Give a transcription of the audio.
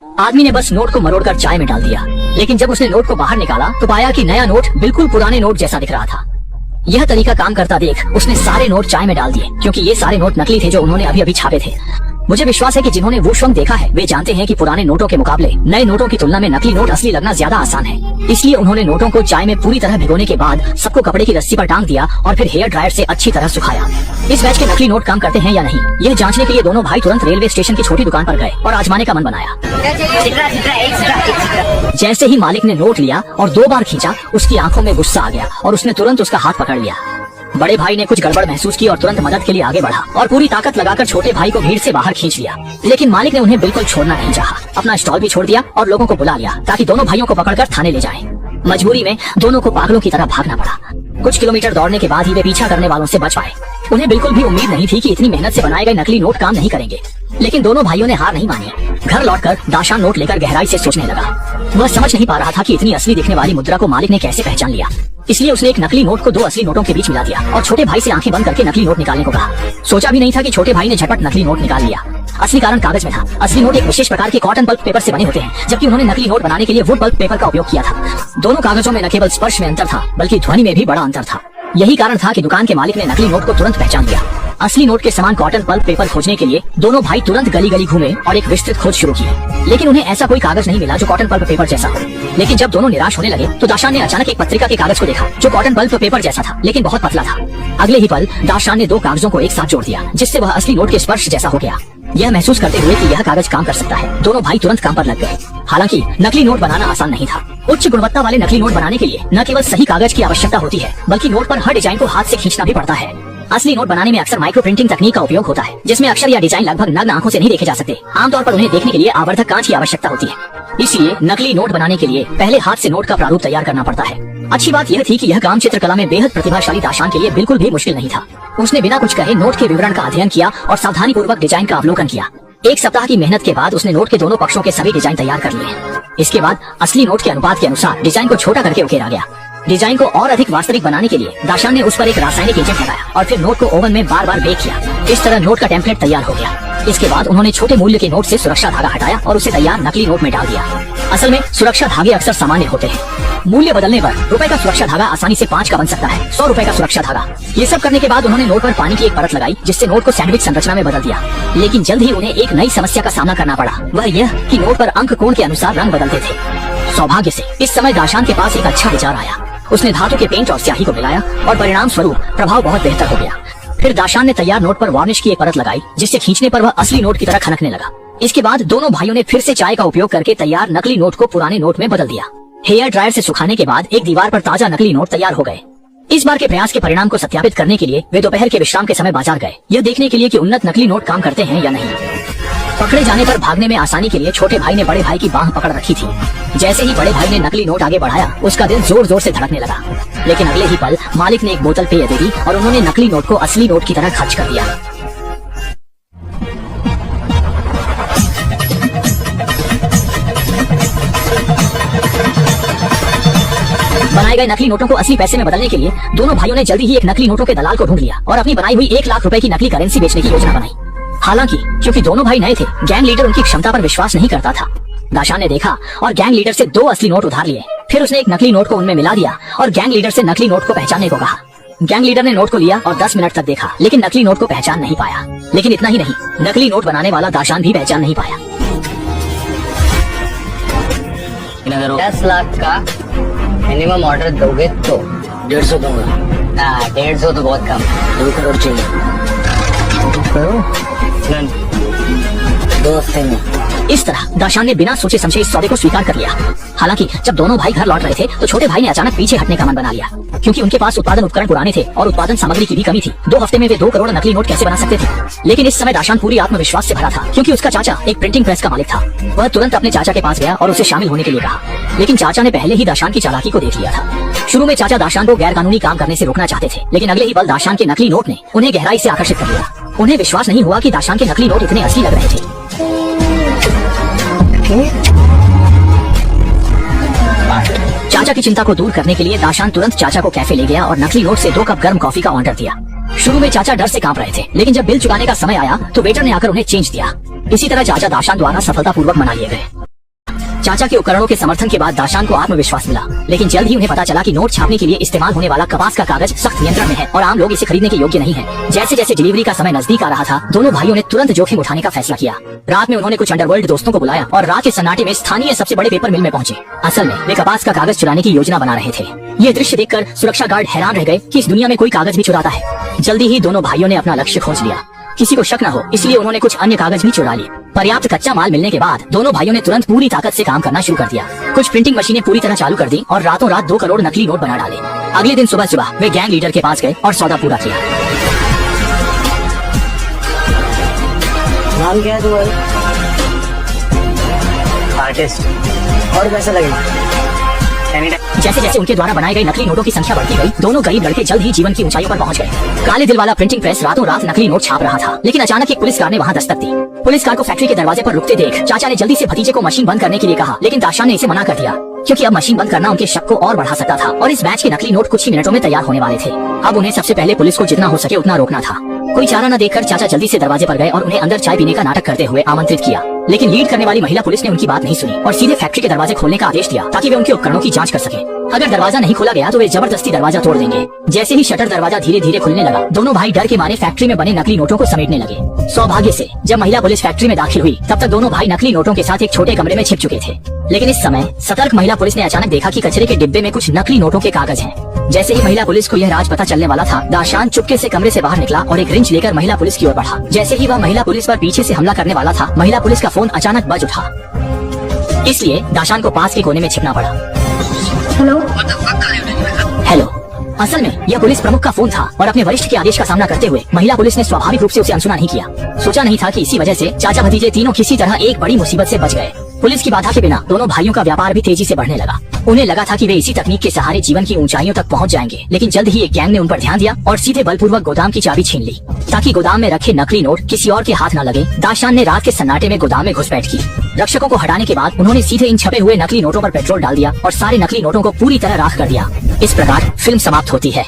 आदमी ने बस नोट को मरोड़कर चाय में डाल दिया, लेकिन जब उसने नोट को बाहर निकाला तो पाया कि नया नोट बिल्कुल पुराने नोट जैसा दिख रहा था। यह तरीका काम करता देख उसने सारे नोट चाय में डाल दिए, क्योंकि ये सारे नोट नकली थे जो उन्होंने अभी अभी छापे थे। मुझे विश्वास है कि जिन्होंने वुशवंग देखा है वे जानते हैं कि पुराने नोटों के मुकाबले नए नोटों की तुलना में नकली नोट असली लगना ज्यादा आसान है। इसलिए उन्होंने नोटों को चाय में पूरी तरह भिगोने के बाद सबको कपड़े की रस्सी पर टांग दिया और फिर हेयर ड्रायर से अच्छी तरह सुखाया। इस बैच के नकली नोट काम करते हैं या नहीं, यह जांचने के लिए दोनों भाई तुरंत रेलवे स्टेशन की छोटी दुकान पर गए और आजमाने का मन बनाया। जैसे ही मालिक ने नोट लिया और 2 बार खींचा, उसकी आंखों में गुस्सा आ गया और उसने तुरंत उसका हाथ पकड़ लिया। बड़े भाई ने कुछ गड़बड़ महसूस की और तुरंत मदद के लिए आगे बढ़ा और पूरी ताकत लगाकर छोटे भाई को भीड़ से बाहर खींच लिया। लेकिन मालिक ने उन्हें बिल्कुल छोड़ना नहीं चाहा। अपना स्टॉल भी छोड़ दिया और लोगों को बुला लिया ताकि दोनों भाइयों को पकड़कर थाने ले जाएं। मजबूरी में दोनों को पागलों की तरह भागना पड़ा। कुछ किलोमीटर दौड़ने के बाद ही वे पीछा करने वालों से बच पाए। उन्हें बिल्कुल भी उम्मीद नहीं थी कि इतनी मेहनत से बनाए गए नकली नोट काम नहीं करेंगे, लेकिन दोनों भाइयों ने हार नहीं मानी। घर लौटकर दाशान नोट लेकर गहराई से सोचने लगा। वह समझ नहीं पा रहा था कि इतनी असली दिखने वाली मुद्रा को मालिक ने कैसे पहचान लिया। इसलिए उसने एक नकली नोट को 2 असली नोटों के बीच मिला दिया और छोटे भाई से आंखें बंद करके नकली नोट निकालने को कहा। सोचा भी नहीं था कि छोटे भाई ने झटपट नकली नोट निकाल लिया। असली कारण कागज में था। असली नोट एक विशेष प्रकार के कॉटन पल्प पेपर से बने होते हैं, जबकि उन्होंने नकली नोट बनाने के लिए वुड पल्प पेपर का उपयोग किया था। दोनों कागजों में न केवल स्पर्श में अंतर था, बल्कि ध्वनि में भी बड़ा अंतर था। यही कारण था कि दुकान के मालिक ने नकली नोट को तुरंत पहचान लिया। असली नोट के समान कॉटन पल्प पेपर खोजने के लिए दोनों भाई तुरंत गली गली घूमे और एक विस्तृत खोज शुरू की, लेकिन उन्हें ऐसा कोई कागज नहीं मिला जो कॉटन पल्प पेपर जैसा हो। लेकिन जब दोनों निराश होने लगे तो दाशान ने अचानक एक पत्रिका के कागज को देखा जो कॉटन पल्प पेपर जैसा था, लेकिन बहुत पतला था। अगले ही पल दाशान ने 2 कागजों को एक साथ जोड़ दिया, जिससे वह असली नोट के स्पर्श जैसा हो गया। यह महसूस करते हुए कि यह कागज काम कर सकता है, दोनों भाई तुरंत काम पर लग गए। हालांकि नकली नोट बनाना आसान नहीं था। उच्च गुणवत्ता वाले नकली नोट बनाने के लिए न केवल सही कागज की आवश्यकता होती है, बल्कि नोट पर हर डिजाइन को हाथ से खींचना भी पड़ता है। असली नोट बनाने में अक्सर माइक्रो प्रिंटिंग तकनीक का उपयोग होता है, जिसमें अक्षर या डिजाइन लगभग नग्न आंखों से नहीं देखे जा सकते। आमतौर पर उन्हें देखने के लिए आवर्धक कांच की आवश्यकता होती है। इसलिए नकली नोट बनाने के लिए पहले हाथ से नोट का प्रारूप तैयार करना पड़ता है। अच्छी बात यह थी कि यह काम चित्रकला में बेहद प्रतिभाशाली दाशान के लिए बिल्कुल भी मुश्किल नहीं था। उसने बिना कुछ कहे नोट के विवरण का अध्ययन किया और सावधानी पूर्वक डिजाइन का अवलोकन किया। 1 सप्ताह की मेहनत के बाद उसने नोट के दोनों पक्षों के सभी डिजाइन तैयार कर लिए। इसके बाद असली नोट के अनुपात के अनुसार डिजाइन को छोटा करके उकेरा गया। डिजाइन को और अधिक वास्तविक बनाने के लिए दाशान ने उस पर एक रासायनिक एजेंट लगाया और फिर नोट को ओवन में बार-बार बेक किया। इस तरह नोट का टेम्पलेट तैयार हो गया। इसके बाद उन्होंने छोटे मूल्य के नोट से सुरक्षा धागा हटाया और उसे तैयार नकली नोट में डाल दिया। असल में सुरक्षा धागे अक्सर सामान्य होते हैं। मूल्य बदलने पर रुपए का सुरक्षा धागा आसानी से 5 का बन सकता है, 100 रुपए का सुरक्षा धागा। ये सब करने के बाद उन्होंने नोट पर पानी की एक परत लगाई, जिससे नोट को सैंडविच संरचना में बदल दिया। लेकिन जल्द ही उन्हें एक नई समस्या का सामना करना पड़ा। वह यह कि नोट पर अंक कोण के अनुसार रंग बदलते थे। सौभाग्य से इस समय दाशान के पास एक अच्छा विचार आया। उसने धातु के पेंट और स्याही को मिलाया और परिणाम स्वरूप प्रभाव बहुत बेहतर हो गया। फिर दाशान ने तैयार नोट पर वार्निश की एक परत लगाई, जिससे खींचने पर वह असली नोट की तरह खनकने लगा। इसके बाद दोनों भाइयों ने फिर से चाय का उपयोग करके तैयार नकली नोट को पुराने नोट में बदल दिया। हेयर ड्रायर से सुखाने के बाद एक दीवार पर ताजा नकली नोट तैयार हो गए। इस बार के प्रयास के परिणाम को सत्यापित करने के लिए वे दोपहर के विश्राम के समय बाजार गए, यह देखने के लिए कि उन्नत नकली नोट काम करते हैं या नहीं। पकड़े जाने पर भागने में आसानी के लिए छोटे भाई ने बड़े भाई की बांह पकड़ रखी थी। जैसे ही बड़े भाई ने नकली नोट आगे बढ़ाया, उसका दिल जोर जोर से धड़कने लगा। लेकिन अगले ही पल मालिक ने एक बोतल पेय दे दी और उन्होंने नकली नोट को असली नोट की तरह खर्च कर दिया। बनाए गए नकली नोटों को असली पैसे में बदलने के लिए दोनों भाइयों ने जल्दी ही एक नकली नोटों के दलाल को ढूंढ लिया और अपनी बनाई हुई 1 लाख रुपए की नकली करेंसी बेचने की योजना बनाई। हालांकि क्योंकि दोनों भाई नए थे, गैंग लीडर उनकी क्षमता पर विश्वास नहीं करता था। दाशान ने देखा और गैंग लीडर से 2 असली नोट उधार लिए। फिर उसने एक नकली नोट को उनमें मिला दिया और गैंग लीडर से नकली नोट को पहचानने को कहा। गैंग लीडर ने नोट को लिया और 10 मिनट तक देखा, लेकिन नकली नोट को पहचान नहीं पाया। लेकिन इतना ही नहीं, नकली नोट बनाने वाला दाशान भी पहचान नहीं पाया। 10 लाख का मिनिमम ऑर्डर दोगे तो 150 दूंगा। 150 तो बहुत कम। 2 करोड़ चाहिए। करो 2 हफ्ते में। इस तरह दाशान ने बिना सोचे समझे इस सौदे को स्वीकार कर लिया। हालांकि जब दोनों भाई घर लौट रहे थे तो छोटे भाई ने अचानक पीछे हटने का मन बना लिया, क्योंकि उनके पास उत्पादन उपकरण पुराने थे और उत्पादन सामग्री की भी कमी थी। 2 हफ्ते में वे 2 करोड़ नकली नोट कैसे बना सकते थे? लेकिन इस समय दाशान पूरी आत्मविश्वास से भरा था, क्योंकि उसका चाचा एक प्रिंटिंग प्रेस का मालिक था। वह तुरंत अपने चाचा के पास गया और उसे शामिल होने के लिए कहा, लेकिन चाचा ने पहले ही दाशान की चालाकी को देख लिया था। शुरू में चाचा दाशान को गैर कानूनी काम करने से रोकना चाहते थे, लेकिन अगले ही पल दाशान के नकली नोट ने उन्हें गहराई से आकर्षित कर लिया। उन्हें विश्वास नहीं हुआ कि दाशान के नकली नोट इतने असली लग रहे थे। चाचा की चिंता को दूर करने के लिए दाशान तुरंत चाचा को कैफे ले गया और नकली नोट से 2 कप गर्म कॉफी का ऑर्डर दिया। शुरू में चाचा डर से कांप रहे थे, लेकिन जब बिल चुकाने का समय आया तो वेटर ने आकर उन्हें चेंज दिया। इसी तरह चाचा दाशान द्वारा सफलतापूर्वक मना लिए गए। चाचा के उपकरणों के समर्थन के बाद दाशान को आत्मविश्वास मिला, लेकिन जल्द ही उन्हें पता चला कि नोट छापने के लिए इस्तेमाल होने वाला कपास का कागज सख्त नियंत्रण में है और आम लोग इसे खरीदने के योग्य नहीं है। जैसे जैसे डिलीवरी का समय नजदीक आ रहा था, दोनों भाइयों ने तुरंत जोखिम उठाने का फैसला किया। रात में उन्होंने कुछ अंडरवर्ल्ड दोस्तों को बुलाया और रात के सन्नाटे में स्थानीय सबसे बड़े पेपर मिल में पहुंचे। असल में वे कपास का कागज चुराने की योजना बना रहे थे। ये दृश्य देखकर सुरक्षा गार्ड हैरान रह गए कि इस दुनिया में कोई कागज भी चुराता है। जल्दी ही दोनों भाइयों ने अपना लक्ष्य खोज लिया। किसी को शक न हो इसलिए उन्होंने कुछ अन्य कागज भी चुरा लिए। पर्याप्त कच्चा माल मिलने के बाद दोनों भाइयों ने तुरंत पूरी ताकत से काम करना शुरू कर दिया। कुछ प्रिंटिंग मशीनें पूरी तरह चालू कर दी और रातों रात 2 करोड़ नकली नोट बना डाले। अगले दिन सुबह सुबह वे गैंग लीडर के पास गए और सौदा पूरा किया। नाम क्या है तुम्हारा? आर्टिस्ट। और पैसा लगेगा? जैसे जैसे उनके द्वारा बनाए गए नकली नोटों की संख्या बढ़ती गई, दोनों गरीब लड़के जल्द ही जीवन की ऊंचाइयों पर पहुंच गए। काले दिल वाला प्रिंटिंग प्रेस रातों रात नकली नोट छाप रहा था, लेकिन अचानक एक पुलिस कार ने वहां दस्तक दी। पुलिस कार को फैक्ट्री के दरवाजे पर रुकते देख चाचा ने जल्दी से भतीजे को मशीन बंद करने के लिए कहा, लेकिन दाशान ने इसे मना कर दिया क्योंकि अब मशीन बंद करना उनके शक को और बढ़ा सकता था और इस बैच के नकली नोट कुछ ही मिनटों में तैयार होने वाले थे। अब उन्हें सबसे पहले पुलिस को जितना हो सके उतना रोकना था। कोई चारा न देखकर चाचा जल्दी से दरवाजे पर गए और उन्हें अंदर चाय पीने का नाटक करते हुए आमंत्रित किया, लेकिन लीड करने वाली महिला पुलिस ने उनकी बात नहीं सुनी और सीधे फैक्ट्री के दरवाजे खोलने का आदेश दिया ताकि वे उनके उपकरणों की जांच कर सके। अगर दरवाजा नहीं खोला गया तो वे जबरदस्ती दरवाजा तोड़ देंगे। जैसे ही शटर दरवाजा धीरे धीरे खुलने लगा, दोनों भाई डर के मारे फैक्ट्री में बने नकली नोटों को समेटने लगे। सौभाग्य से जब महिला पुलिस फैक्ट्री में दाखिल हुई तब तक दोनों भाई नकली नोटों के साथ एक छोटे कमरे में छिप चुके थे। लेकिन इस समय सतर्क महिला पुलिस ने अचानक देखा कि कचरे के डिब्बे में कुछ नकली नोटों के कागज हैं। जैसे ही महिला पुलिस को यह राज पता चलने वाला था, दाशान चुपके से कमरे से बाहर निकला और एक रिंच लेकर महिला पुलिस की ओर बढ़ा। जैसे ही वह महिला पुलिस पर पीछे से हमला करने वाला था, महिला पुलिस का फोन अचानक बज उठा। इसलिए दाशान को पास के कोने में छिपना पड़ा। हेलो। असल में यह पुलिस प्रमुख का फोन था और अपने वरिष्ठ के आदेश का सामना करते हुए महिला पुलिस ने स्वाभाविक रूप से उसे अनसुना नहीं किया। सोचा नहीं था कि इसी वजह से चाचा भतीजे तीनों किसी तरह एक बड़ी मुसीबत से बच गए। पुलिस की बाधा के बिना दोनों भाइयों का व्यापार भी तेजी से बढ़ने लगा। उन्हें लगा था कि वे इसी तकनीक के सहारे जीवन की ऊंचाइयों तक पहुंच जाएंगे, लेकिन जल्द ही एक गैंग ने उन पर ध्यान दिया और सीधे बलपूर्वक गोदाम की चाबी छीन ली ताकि गोदाम में रखे नकली नोट किसी और के हाथ न लगे। दाशान ने रात के सन्नाटे में गोदाम में घुसपैठ की। रक्षकों को हटाने के बाद उन्होंने सीधे इन छपे हुए नकली नोटों पर पेट्रोल डाल दिया और सारे नकली नोटों को पूरी तरह राख कर दिया। इस प्रकार फिल्म समाप्त होती है।